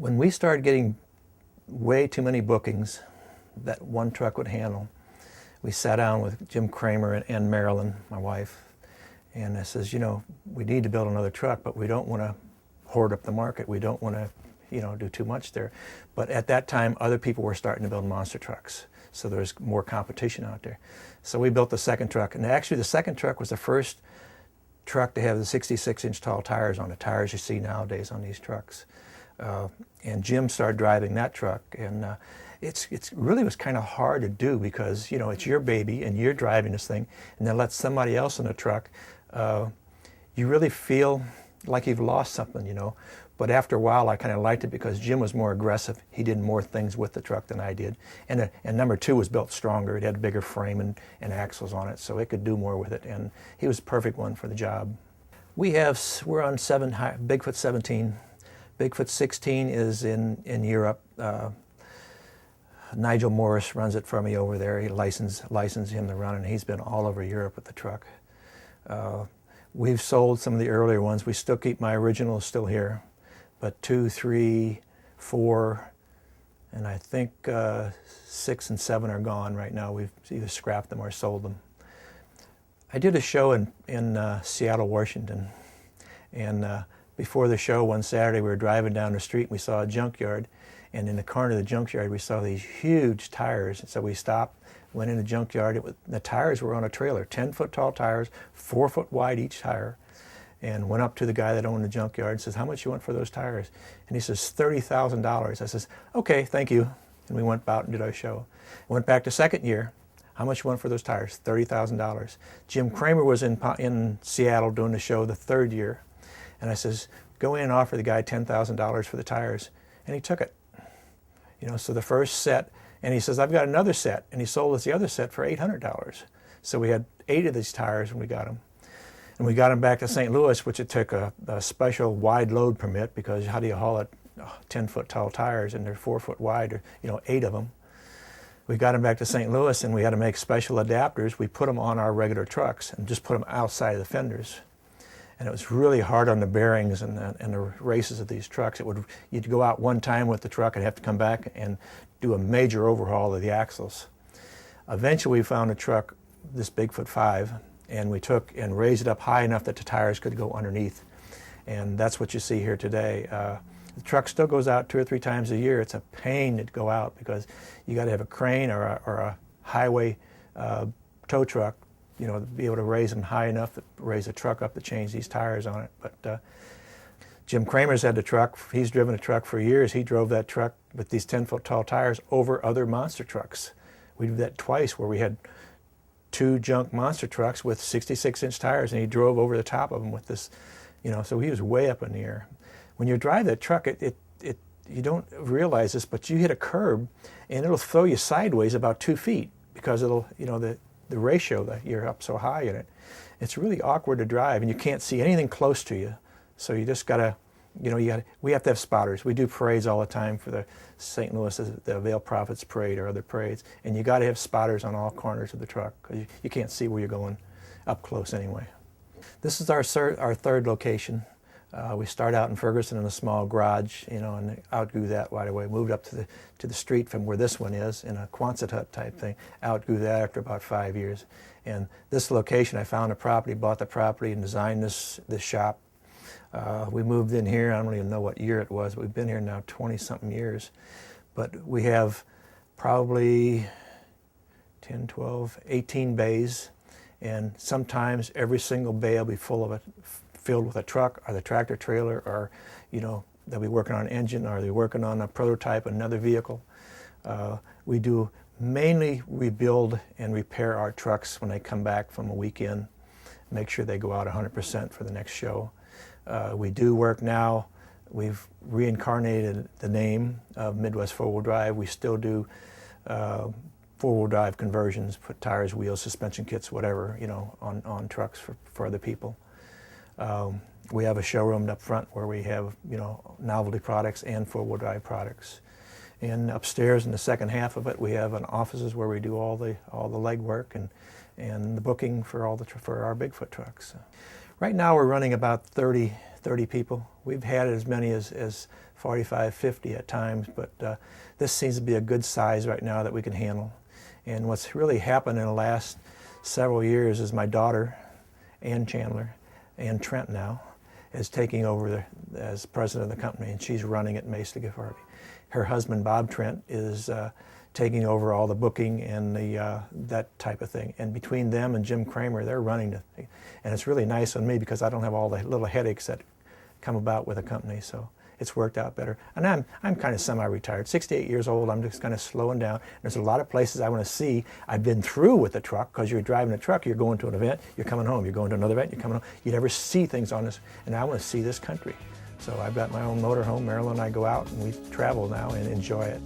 When we started getting way too many bookings that one truck would handle, we sat down with Jim Kramer and Marilyn, my wife, and I says, you know, we need to build another truck, but we don't want to hoard up the market. We don't want to, you know, do too much there. But at that time, other people were starting to build monster trucks, so there's more competition out there. So we built the second truck, and actually the second truck was the first truck to have the 66-inch tall tires on, the tires you see nowadays on these trucks. And Jim started driving that truck, and it's really was kind of hard to do because, you know, it's your baby and you're driving this thing, and then let somebody else in the truck. You really feel like you've lost something, you know. But after a while, I kind of liked it because Jim was more aggressive. He did more things with the truck than I did. And number two was built stronger. It had a bigger frame and axles on it, so it could do more with it. And he was the perfect one for the job. We're on Bigfoot 17. Bigfoot 16 is in Europe. Nigel Morris runs it for me over there. He licensed him to run, and he's been all over Europe with the truck. We've sold some of the earlier ones. We still keep my originals still here, but 2, 3, 4, and I think 6 and 7 are gone right now. We've either scrapped them or sold them. I did a show in Seattle, Washington, and before the show one Saturday we were driving down the street and we saw a junkyard, and in the corner of the junkyard we saw these huge tires, and so we stopped, went in the junkyard. The tires were on a trailer, 10-foot tall tires, 4 foot wide each tire, and went up to the guy that owned the junkyard and says, how much you want for those tires? And he says, $30,000. I says, okay, thank you. And we went out and did our show. Went back the second year. How much you want for those tires? $30,000. Jim Kramer was in Seattle doing the show the third year. And I says, go in and offer the guy $10,000 for the tires. And he took it. You know, so the first set, and he says, I've got another set. And he sold us the other set for $800. So we had 8 of these tires when we got them. And we got them back to St. Louis, which it took a special wide load permit, because how do you haul 10-foot tall tires, and they're 4 foot wide, or, you know, 8 of them. We got them back to St. Louis, and we had to make special adapters. We put them on our regular trucks and just put them outside of the fenders. And it was really hard on the bearings and the races of these trucks. You'd go out one time with the truck and have to come back and do a major overhaul of the axles. Eventually we found a truck, this Bigfoot 5, and we took and raised it up high enough that the tires could go underneath. And that's what you see here today. The truck still goes out 2 or 3 times a year. It's a pain to go out because you got to have a crane or a highway tow truck, you know, to be able to raise them high enough to raise the truck up to change these tires on it. But Jim Kramer's had the truck. He's driven a truck for years. He drove that truck with these 10-foot tall tires over other monster trucks. We did that twice, where we had 2 junk monster trucks with 66-inch tires, and he drove over the top of them with this, you know, so he was way up in the air. When you drive that truck, you don't realize this, but you hit a curb and it'll throw you sideways about 2 feet because it'll, you know, the ratio that you're up so high in it. It's really awkward to drive, and you can't see anything close to you. So you just gotta, you know, we have to have spotters. We do parades all the time for the St. Louis, the Vail Prophets Parade or other parades, and you gotta have spotters on all corners of the truck because you can't see where you're going up close anyway. This is our third location. We start out in Ferguson in a small garage, you know, and outgrew that right away. Moved up to the street from where this one is, in a Quonset hut type thing. Outgrew that after about 5 years. And this location, I found a property, bought the property, and designed this shop. We moved in here. I don't even know what year it was, but we've been here now 20-something years. But we have probably 10, 12, 18 bays, and sometimes every single bay will be filled with a truck or the tractor trailer, or, you know, they'll be working on an engine, or they're working on a prototype, another vehicle. We do mainly rebuild and repair our trucks when they come back from a weekend, make sure they go out 100% for the next show. We do work now. We've reincarnated the name of Midwest 4-Wheel Drive. We still do 4-wheel drive conversions, put tires, wheels, suspension kits, whatever, you know, on trucks for other people. We have a showroom up front where we have, you know, novelty products and 4-wheel drive products. And upstairs in the second half of it, we have an offices where we do all the legwork and the booking for our Bigfoot trucks. Right now we're running about 30 30 people. We've had as many as 45, 50 at times, but this seems to be a good size right now that we can handle. And what's really happened in the last several years is my daughter, Ann Chandler, Ann Trent now, is taking over as president of the company, and she's running it in Mesa. Her husband, Bob Trent, is taking over all the booking and that type of thing. And between them and Jim Kramer, they're running the thing. And it's really nice on me because I don't have all the little headaches that come about with a company. So it's worked out better. And I'm kind of semi-retired, 68 years old. I'm just kind of slowing down. There's a lot of places I want to see. I've been through with the truck, because you're driving a truck, you're going to an event, you're coming home, you're going to another event, you're coming home. You never see things on this, and I want to see this country. So I've got my own motorhome. Marilyn and I go out and we travel now and enjoy it.